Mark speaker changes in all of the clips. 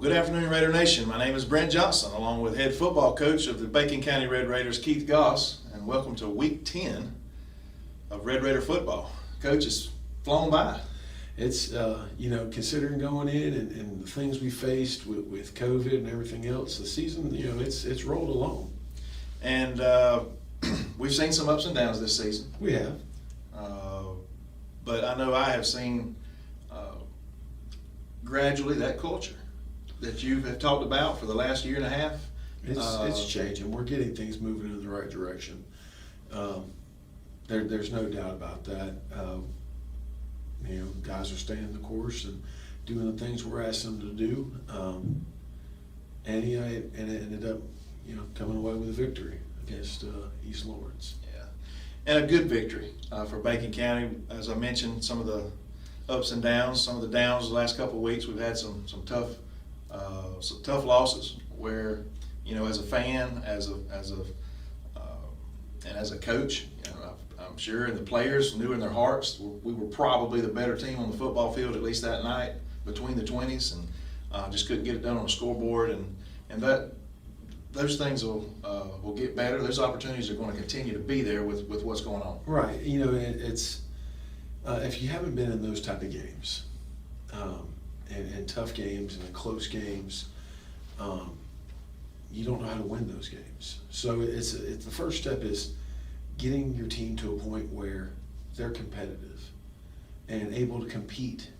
Speaker 1: Good afternoon, Raider Nation. My name is Brent Johnson, along with head football coach of the Bacon County Red Raiders, Keith Goss, and welcome to week 10 of Red Raider football. Coach, it's flown by.
Speaker 2: It's, considering going in and the things we faced with COVID and everything else, the season, it's rolled along.
Speaker 1: And we've seen some ups and downs this season.
Speaker 2: We have.
Speaker 1: But I know I have seen gradually that culture that you have talked about for the last year and a half.
Speaker 2: It's changing. We're getting things moving in the right direction. There's no doubt about that. Guys are staying the course and doing the things we're asking them to do. And it ended up, coming away with a victory against East Lawrence.
Speaker 1: Yeah, and a good victory for Bacon County. As I mentioned, some of the ups and downs, some of the downs the last couple of weeks. We've had some tough losses where, as a fan, and as a coach, I'm sure, and the players knew in their hearts we were probably the better team on the football field, at least that night, between the 20s, and just couldn't get it done on the scoreboard, and those things will get better. Those opportunities are going to continue to be there with what's going on.
Speaker 2: Right. It's if you haven't been in those type of games, and tough games and close games, you don't know how to win those games. So it's the first step is getting your team to a point where they're competitive and able to compete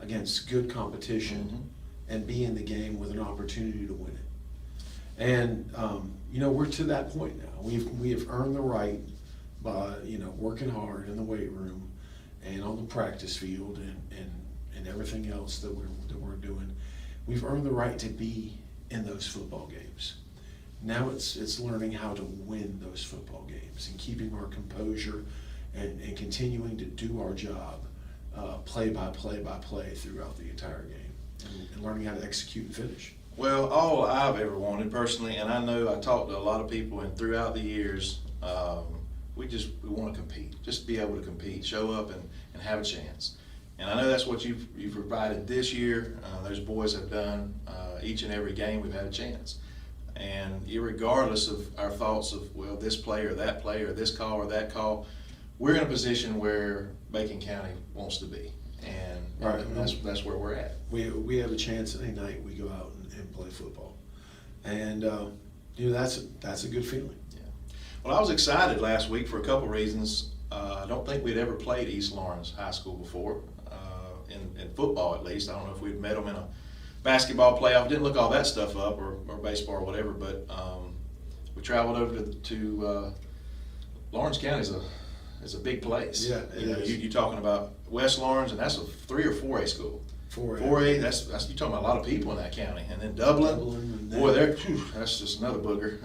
Speaker 2: against good competition and be in the game with an opportunity to win it. And we're to that point now. We have earned the right by working hard in the weight room and on the practice field and everything else that we're doing. We've earned the right to be in those football games. Now it's learning how to win those football games and keeping our composure and continuing to do our job play by play throughout the entire game and learning how to execute and finish.
Speaker 1: Well, all I've ever wanted personally, and I know I talked to a lot of people, and throughout the years, we want to compete, just be able to compete, show up and have a chance. And I know that's what you've provided this year. Those boys have done each and every game we've had a chance. And regardless of our thoughts of, well, this play or that play or this call or that call, we're in a position where Bacon County wants to be. And,
Speaker 2: right.
Speaker 1: and that's where we're at.
Speaker 2: We have a chance any night we go out and play football. And that's a good feeling.
Speaker 1: Yeah. Well, I was excited last week for a couple reasons. I don't think we'd ever played East Lawrence High School before, in football at least. I don't know if we'd met them in a basketball playoff. Didn't look all that stuff up, or baseball or whatever, but we traveled over to Lawrence County is a big place.
Speaker 2: Yeah,
Speaker 1: you're talking about West Lawrence, and that's a 3 or 4A school.
Speaker 2: 4A.
Speaker 1: That's you're talking about a lot of people in that county, and then Dublin boy, that's just another booger.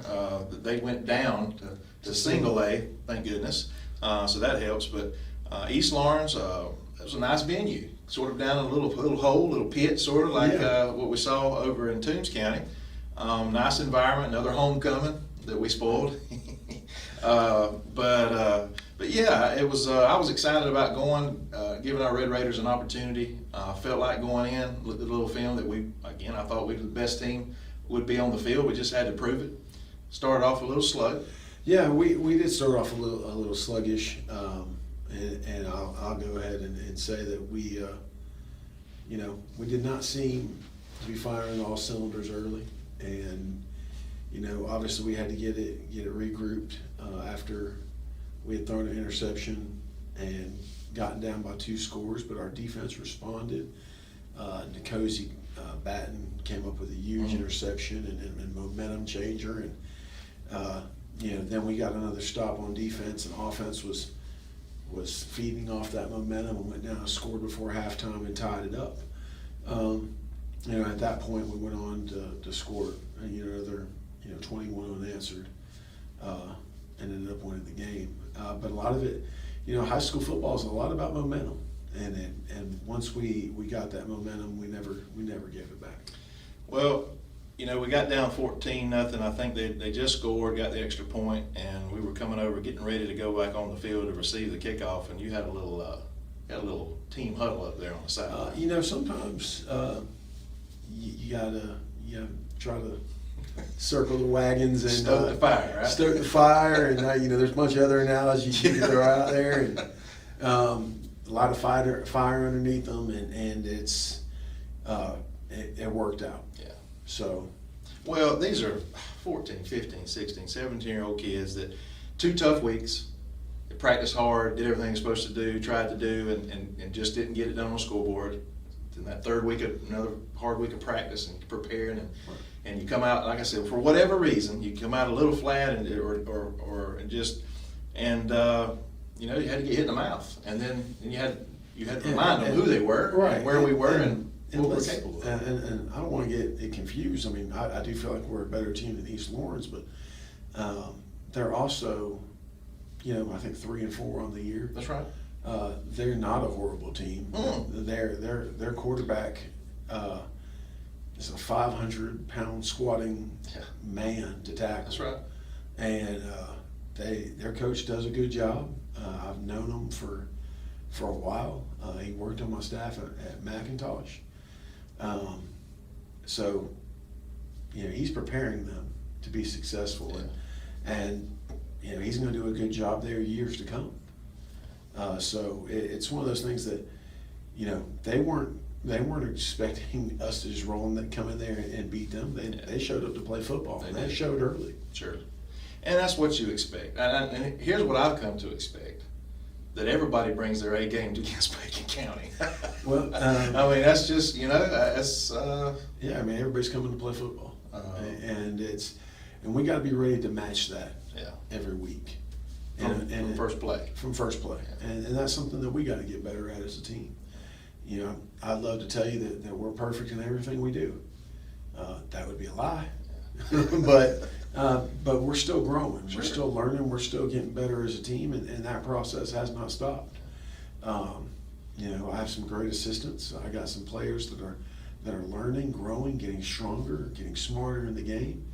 Speaker 1: They went down to single A, thank goodness. So that helps. But East Lawrence, it was a nice venue, sort of down in a little hole, little pit, sort of like what we saw over in Toombs County. Nice environment, another homecoming that we spoiled. But yeah, it was. I was excited about going, giving our Red Raiders an opportunity. Felt like going in, looked at the little film that I thought we were the best team would be on the field. We just had to prove it. Started off a little slow.
Speaker 2: Yeah, we did start off a little sluggish, and I'll go ahead and say that we did not seem to be firing all cylinders early, and obviously we had to get it regrouped after we had thrown an interception and gotten down by 2 scores, but our defense responded. Nicosi Batten came up with a huge interception and momentum changer, and then we got another stop on defense, and offense was feeding off that momentum and went down and scored before halftime and tied it up. At that point we went on to score another 21 unanswered and ended up winning the game. But a lot of it, high school football is a lot about momentum, and once we got that momentum, we never gave it back.
Speaker 1: Well, we got down 14-0. I think they just scored, got the extra point, and we were coming over, getting ready to go back on the field to receive the kickoff, and you had a little team huddle up there on the sideline.
Speaker 2: Sometimes you gotta try to circle the wagons and
Speaker 1: Stoke the fire, right?
Speaker 2: Stoke the fire, and there's a bunch of other analogies you can throw out there, and a lot of fire underneath them, and it's it worked out.
Speaker 1: Yeah.
Speaker 2: So,
Speaker 1: well, these are 14, 15, 16, 17-year-old kids that 2 tough weeks. They practiced hard, did everything they're supposed to do, tried to do, and just didn't get it done on the scoreboard. Then that 3rd week, another hard week of practice and preparing, and you come out, like I said, for whatever reason, you come out a little flat, and you had to get hit in the mouth, and then you had to remind them who they were,
Speaker 2: right,
Speaker 1: and where we were, and what we're
Speaker 2: let's-
Speaker 1: capable of.
Speaker 2: and I don't want to get it confused. I mean, I do feel like we're a better team than East Lawrence, but they're also, I think 3-4 on the year.
Speaker 1: That's right.
Speaker 2: They're not a horrible team. Their quarterback is a 500-pound squatting man to tackle.
Speaker 1: That's right.
Speaker 2: And their coach does a good job. I've known him for a while. He worked on my staff at McIntosh. So he's preparing them to be successful, and he's going to do a good job there years to come. So it's one of those things that they weren't expecting us to just roll and come in there and beat them. They showed up to play football, and they showed early.
Speaker 1: Sure. And that's what you expect. And here's what I've come to expect: that everybody brings their A game against Bacon County.
Speaker 2: Well,
Speaker 1: I mean, that's just that's.
Speaker 2: Yeah, I mean, everybody's coming to play football, and we got to be ready to match that every week.
Speaker 1: From first play.
Speaker 2: From first play, and that's something that we got to get better at as a team. I'd love to tell you that we're perfect in everything we do. That would be a lie, but we're still growing.
Speaker 1: Sure.
Speaker 2: We're still learning. We're still getting better as a team, and that process has not stopped. I have some great assistants. I got some players that are learning, growing, getting stronger, getting smarter in the game,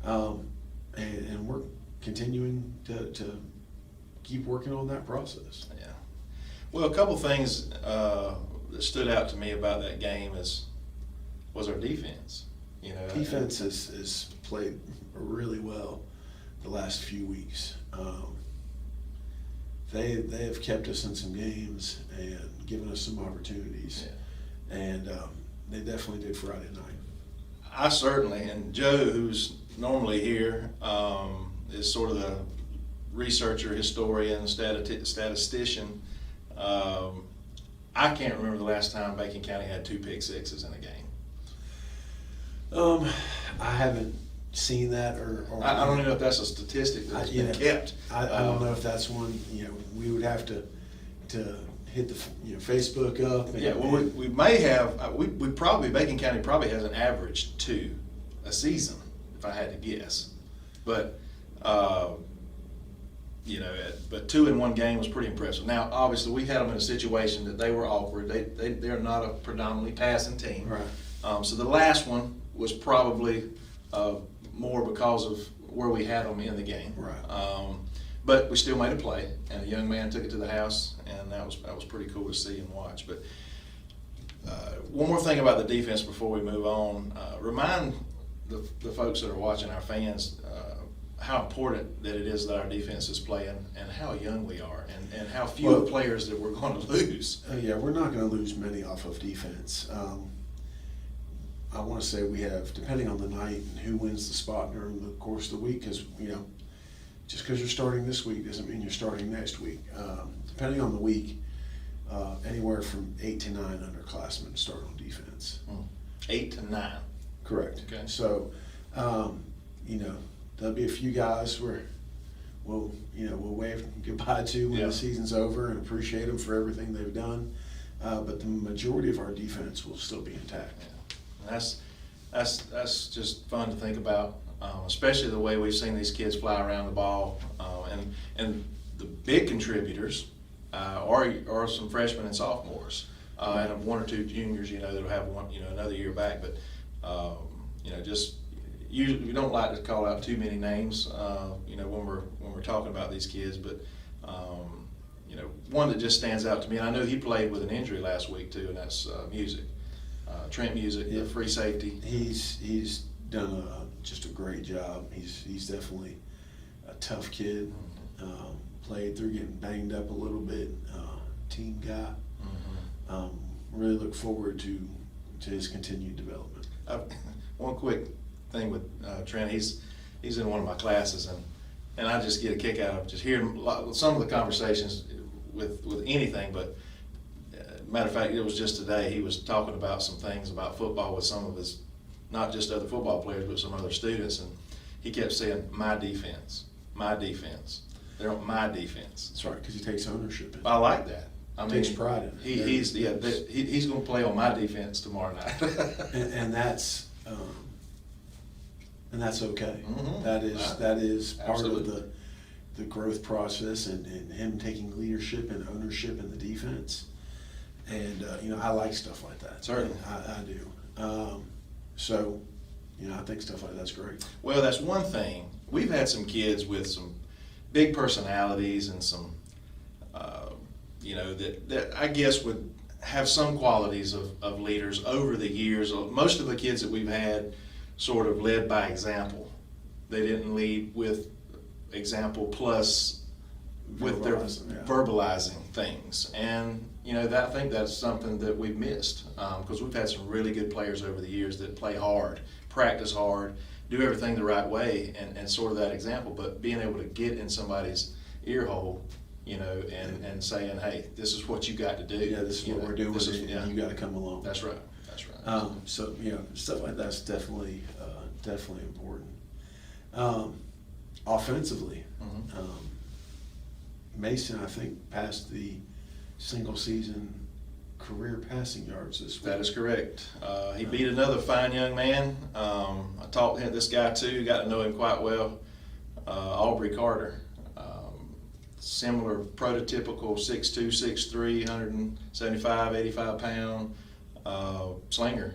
Speaker 2: and we're continuing to keep working on that process.
Speaker 1: Yeah. Well, a couple things that stood out to me about that game was our defense.
Speaker 2: Defense has played really well the last few weeks. They have kept us in some games and given us some opportunities, and they definitely did Friday night.
Speaker 1: I certainly, and Joe, who's normally here, is sort of the researcher, historian, statistician. I can't remember the last time Bacon County had 2 pick sixes in a game.
Speaker 2: I haven't seen that, or
Speaker 1: I don't even know if that's a statistic that's been kept.
Speaker 2: I don't know if that's one. We would have to hit the Facebook up. And,
Speaker 1: we may have. We probably, Bacon County probably has an average 2 a season, if I had to guess. But but 2 in one game was pretty impressive. Now, obviously, we had them in a situation that they were awkward. They're not a predominantly passing team.
Speaker 2: Right.
Speaker 1: So the last one was probably more because of where we had them in the game.
Speaker 2: Right.
Speaker 1: But we still made a play, and a young man took it to the house, and that was pretty cool to see and watch. But one more thing about the defense before we move on. Remind the folks that are watching, our fans, how important that it is that our defense is playing, and how young we are, and how few players that we're going to lose.
Speaker 2: We're not going to lose many off of defense. I want to say we have, depending on the night and who wins the spot during the course of the week, because just because you're starting this week doesn't mean you're starting next week. Depending on the week, anywhere from 8 to 9 underclassmen start on defense.
Speaker 1: 8 to 9.
Speaker 2: Correct.
Speaker 1: Okay.
Speaker 2: So, there'll be a few guys where we'll wave goodbye to when the season's over and appreciate them for everything they've done. But the majority of our defense will still be intact.
Speaker 1: Yeah. That's just fun to think about, especially the way we've seen these kids fly around the ball, and the big contributors are some freshmen and sophomores, and 1 or 2 juniors, that'll have another year back. But just we don't like to call out too many names, when we're talking about these kids. But one that just stands out to me, and I know he played with an injury last week too, and that's music. Trent Music, the free safety.
Speaker 2: He's done just a great job. He's definitely a tough kid. Played through getting banged up a little bit. Team guy. Really look forward to his continued development.
Speaker 1: One quick thing with Trent, he's in one of my classes, and I just get a kick out of just hearing some of the conversations with anything. But matter of fact, it was just today he was talking about some things about football with some of his, not just other football players, but some other students, and he kept saying, "My defense, my defense." They're on my defense.
Speaker 2: That's right, because he takes ownership in it.
Speaker 1: I like that. I mean,
Speaker 2: takes pride in it.
Speaker 1: He's going to play on my defense tomorrow night.
Speaker 2: and that's okay.
Speaker 1: Mm-hmm.
Speaker 2: That is part
Speaker 1: Absolutely.
Speaker 2: of the growth process, and him taking leadership and ownership in the defense. And I like stuff like that.
Speaker 1: Certainly.
Speaker 2: I do. So I think stuff like that's great.
Speaker 1: Well, that's one thing. We've had some kids with some big personalities and some, that I guess would have some qualities of leaders over the years. Most of the kids that we've had sort of led by example. They didn't lead with example plus with their verbalizing things. And, I think that's something that we've missed, because we've had some really good players over the years that play hard, practice hard, do everything the right way, and sort of that example. But being able to get in somebody's ear hole, and saying, "Hey, this is what you got to do.
Speaker 2: Yeah, this is what we're doing, and you got to come along."
Speaker 1: That's right. That's right.
Speaker 2: So stuff like that's definitely important. Offensively, Mason, I think, passed the single season career passing yards this week.
Speaker 1: That is correct. He beat another fine young man. I taught this guy too, got to know him quite well, Aubrey Carter. Similar prototypical 6'2", 6'3", 175, 85 pound slinger.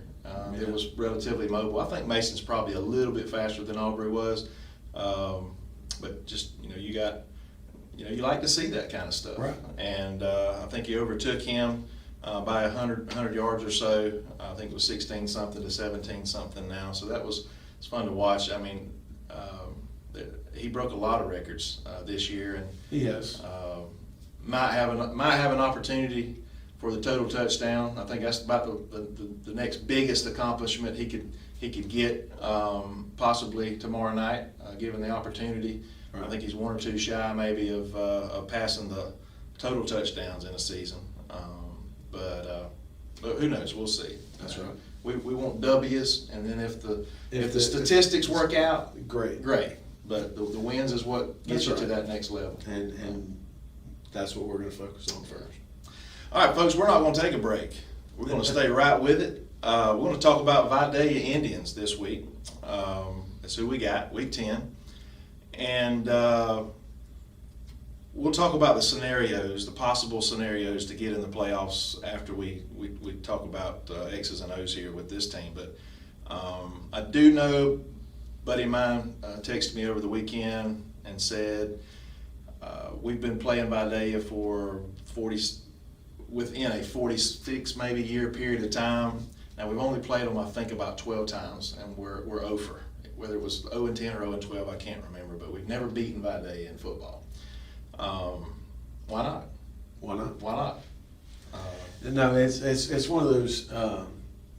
Speaker 1: It was relatively mobile. I think Mason's probably a little bit faster than Aubrey was, but just you like to see that kind of stuff.
Speaker 2: Right.
Speaker 1: And I think he overtook him by 100 yards or so. I think it was 16 something to 17 something now. So it's fun to watch. I mean, he broke a lot of records this year, and
Speaker 2: He has.
Speaker 1: Might have an opportunity for the total touchdown. I think that's about the next biggest accomplishment he could get, possibly tomorrow night, given the opportunity.
Speaker 2: Right.
Speaker 1: I think he's one or two shy maybe of passing the total touchdowns in a season. But who knows? We'll see.
Speaker 2: That's right.
Speaker 1: We want W's, and then if the statistics work out,
Speaker 2: Great.
Speaker 1: But the wins is what gets you to that next level.
Speaker 2: And that's what we're going to focus on first.
Speaker 1: All right, folks, we're not going to take a break. We're going to stay right with it. We're going to talk about Vidalia Indians this week. That's who we got, week 10. And we'll talk about the scenarios, the possible scenarios to get in the playoffs after we talk about X's and O's here with this team. But I do know, a buddy of mine texted me over the weekend and said, we've been playing Vidalia for within a 46 maybe year period of time. Now we've only played them I think about 12 times, and we're over. Whether it was 0-10 or 0-12, I can't remember, but we've never beaten Vidalia in football. Why not?
Speaker 2: Why not?
Speaker 1: Why not?
Speaker 2: No, it's one of those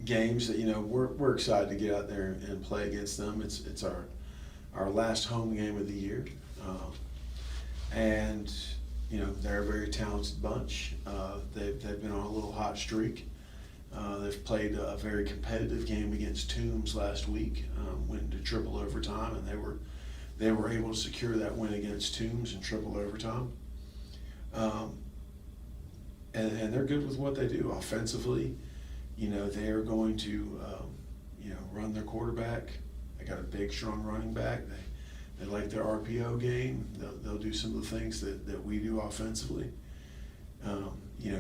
Speaker 2: games that we're excited to get out there and play against them. It's our last home game of the year, and they're a very talented bunch. They've been on a little hot streak. They've played a very competitive game against Toombs last week. Went into triple overtime, and they were able to secure that win against Toombs in triple overtime. And they're good with what they do offensively. They are going to run their quarterback. They got a big, strong running back. They like their RPO game. They'll do some of the things that we do offensively.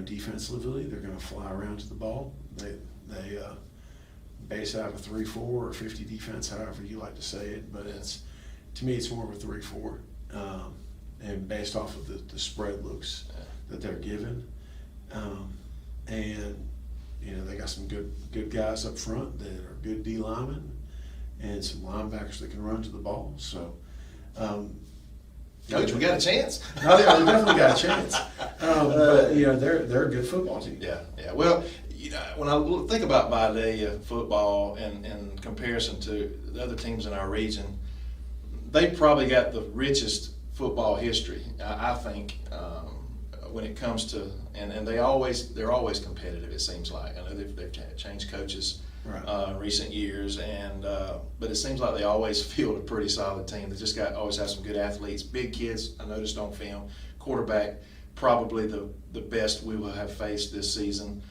Speaker 2: Defensively, they're going to fly around to the ball. They base out of a 3-4 or 50 defense, however you like to say it, but to me it's more of a 3-4, and based off of the spread looks that they're given, and You know, they got some good guys up front that are good D linemen and some linebackers that can run to the ball. So,
Speaker 1: Coach, we got a chance.
Speaker 2: Oh yeah, they definitely got a chance. But you know, they're a good football team.
Speaker 1: Yeah. Well, you know, when I think about Vidalia football in comparison to the other teams in our region, they probably got the richest football history, I think, when it comes to, and they're always competitive. It seems like. I know they've changed coaches in recent years, and but it seems like they always field a pretty solid team. They just always have some good athletes, big kids. I noticed on film, quarterback probably the best we will have faced this season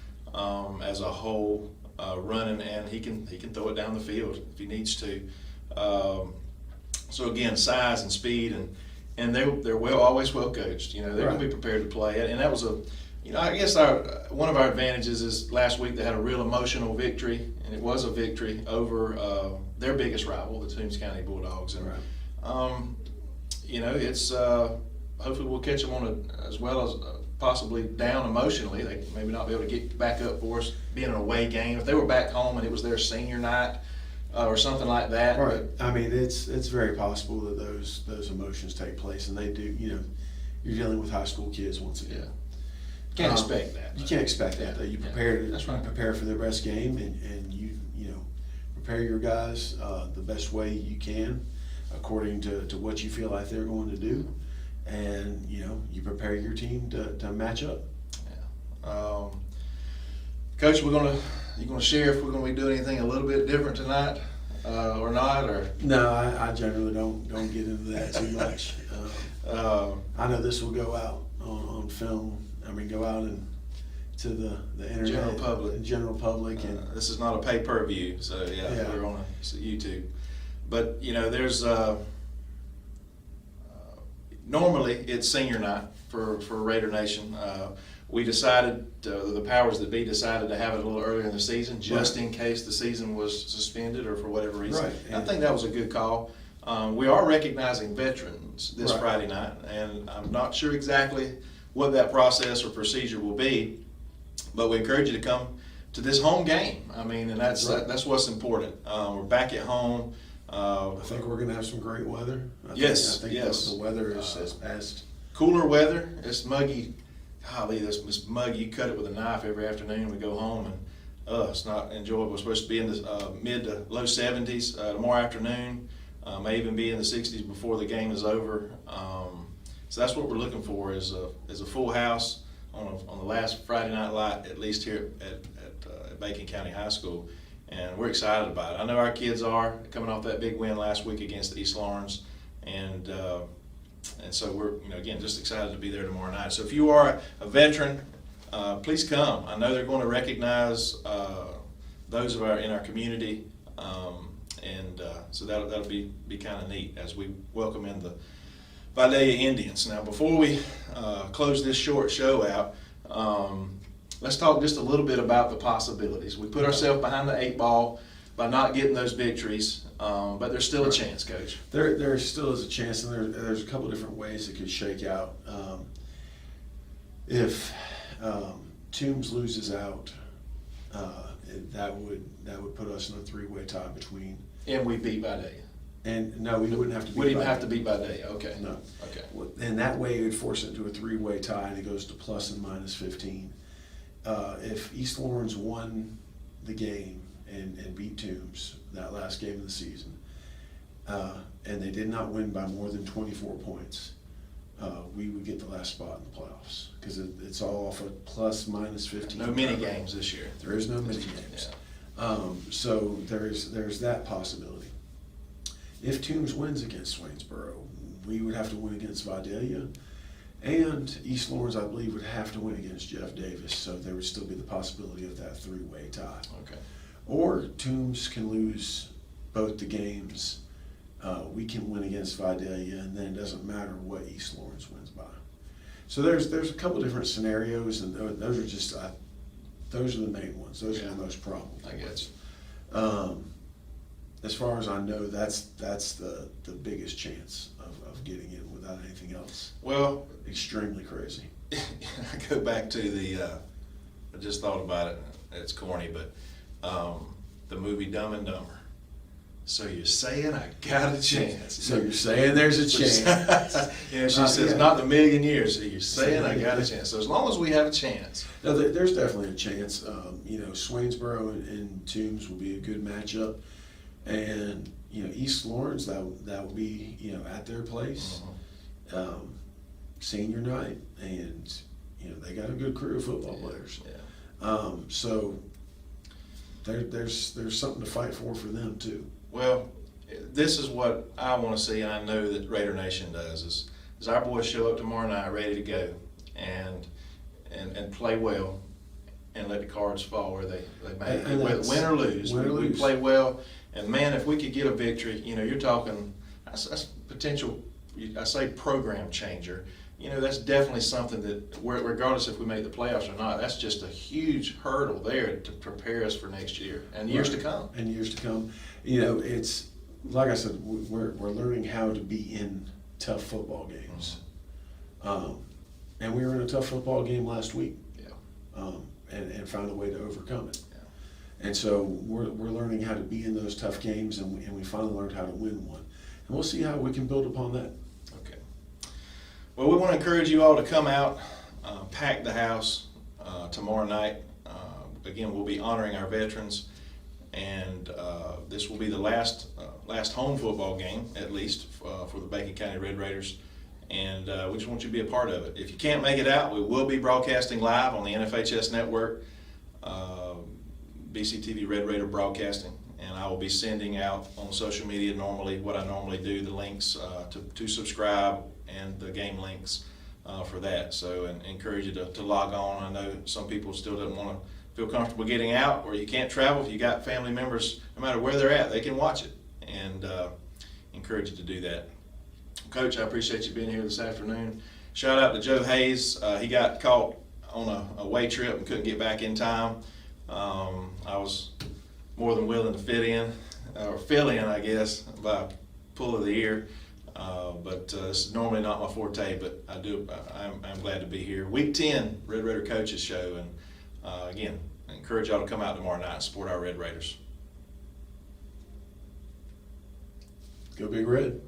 Speaker 1: as a whole, running, and he can throw it down the field if he needs to. So again, size and speed, and they're always well coached. You know, they're going to be prepared to play it, and that was I guess one of our advantages is last week they had a real emotional victory, and it was a victory over their biggest rival, the Toombs County Bulldogs, and you know, it's hopefully we'll catch them on as well as possibly down emotionally. They maybe not be able to get back up for us being an away game. If they were back home and it was their senior night or something like that.
Speaker 2: Right. I mean, it's very possible that those emotions take place, and they do. You know, you're dealing with high school kids once again.
Speaker 1: Yeah. Can't expect that.
Speaker 2: You can't expect that. You prepare
Speaker 1: That's right.
Speaker 2: prepare for their best game, and you know, prepare your guys the best way you can, according to what you feel like they're going to do, and you know, you prepare your team to match up.
Speaker 1: Yeah. Coach, you gonna share if we're gonna be doing anything a little bit different tonight, or not, or?
Speaker 2: No, I generally don't get into that too much. I know this will go out on film. I mean, go out and to the internet, general public, and
Speaker 1: this is not a pay-per-view, so yeah. We're on YouTube. But you know, there's normally it's senior night for Raider Nation. We decided, the powers that be decided to have it a little earlier in the season, just in case the season was suspended or for whatever reason.
Speaker 2: Right.
Speaker 1: I think that was a good call. We are recognizing veterans this Friday night, and I'm not sure exactly what that process or procedure will be, but we encourage you to come to this home game. I mean, and that's what's important. We're back at home.
Speaker 2: I think we're going to have some great weather. I think the weather is as
Speaker 1: cooler weather. It's muggy. Golly, this muggy. You cut it with a knife every afternoon. We go home, and it's not enjoyable. We're supposed to be in the mid to low 70s tomorrow afternoon. May even be in the 60s before the game is over. So that's what we're looking for is a full house on the last Friday night light, at least here at Bacon County High School, and we're excited about it. I know our kids are coming off that big win last week against East Lawrence, and so we're again just excited to be there tomorrow night. So if you are a veteran, please come. I know they're going to recognize those in our community, and so that'll be kind of neat as we welcome in the Vidalia Indians. Now, before we close this short show out, let's talk just a little bit about the possibilities. We put ourselves behind the 8 ball by not getting those victories, but there's still a chance, Coach.
Speaker 2: There still is a chance, and there's a couple different ways it could shake out. If Toombs loses out, that would put us in a 3-way tie between.
Speaker 1: And we beat Vidalia.
Speaker 2: And no, we wouldn't have to beat
Speaker 1: Wouldn't even have to beat Vidalia. Okay.
Speaker 2: No.
Speaker 1: Okay.
Speaker 2: And that way it would force it into a 3-way tie, and it goes to plus and minus 15. If East Lawrence won the game and beat Toombs that last game of the season, and they did not win by more than 24 points, we would get the last spot in the playoffs, because it's all off of plus minus 15.
Speaker 1: No mini games this year.
Speaker 2: There is no mini games. Yeah. So there's that possibility. If Toombs wins against Swainsboro, we would have to win against Vidalia, and East Lawrence, I believe, would have to win against Jeff Davis, so there would still be the possibility of that 3-way tie.
Speaker 1: Okay.
Speaker 2: Or Toombs can lose both the games. We can win against Vidalia, and then it doesn't matter what East Lawrence wins by. So there's a couple different scenarios, and those are just those are the main ones. Those are the most probable.
Speaker 1: I guess.
Speaker 2: As far as I know, that's the biggest chance of getting in without anything else.
Speaker 1: Well,
Speaker 2: extremely crazy.
Speaker 1: I go back to I just thought about it, it's corny, but the movie Dumb and Dumber. So you're saying I got a chance.
Speaker 2: So you're saying there's a chance.
Speaker 1: Yeah, she says,
Speaker 2: yeah.
Speaker 1: not in a million years. So you're saying I got a chance. So as long as we have a chance.
Speaker 2: No, there's definitely a chance. You know, Swainsboro and Toombs will be a good matchup, and you know, East Lawrence that will be, you know, at their place, senior night, and you know, they got a good crew of football players.
Speaker 1: Yeah.
Speaker 2: So there's something to fight for them too.
Speaker 1: Well, this is what I want to see, and I know that Raider Nation does, is our boys show up tomorrow night ready to go and play well and let the cards fall where they may. Whether win or lose. We play well, and man, if we could get a victory, you know, you're talking, that's potential, I say program changer. You know, that's definitely something that, regardless if we make the playoffs or not, that's just a huge hurdle there to prepare us for next year and years to come.
Speaker 2: And years to come. You know, it's, like I said, we're learning how to be in tough football games. And we were in a tough football game last week.
Speaker 1: Yeah.
Speaker 2: And found a way to overcome it.
Speaker 1: Yeah.
Speaker 2: And so we're learning how to be in those tough games, and we finally learned how to win one. And we'll see how we can build upon that.
Speaker 1: Okay. Well, we want to encourage you all to come out, pack the house tomorrow night. Again, we'll be honoring our veterans, and this will be the last home football game, at least, for the Bacon County Red Raiders. And we just want you to be a part of it. If you can't make it out, we will be broadcasting live on the NFHS network, BCTV Red Raider Broadcasting, and I will be sending out on social media what I normally do, the links to subscribe and the game links for that. So, and encourage you to log on. I know some people still don't want to feel comfortable getting out, or you can't travel. If you got family members, no matter where they're at, they can watch it, and encourage you to do that. Coach, I appreciate you being here this afternoon. Shout out to Joe Hayes. He got caught on a away trip and couldn't get back in time. I was more than willing to fill in, I guess, by pull of the ear. But this is normally not my forte, but I'm glad to be here. Week 10 Red Raider Coaches Show, and again, I encourage y'all to come out tomorrow night and support our Red Raiders.
Speaker 2: Go Big Red.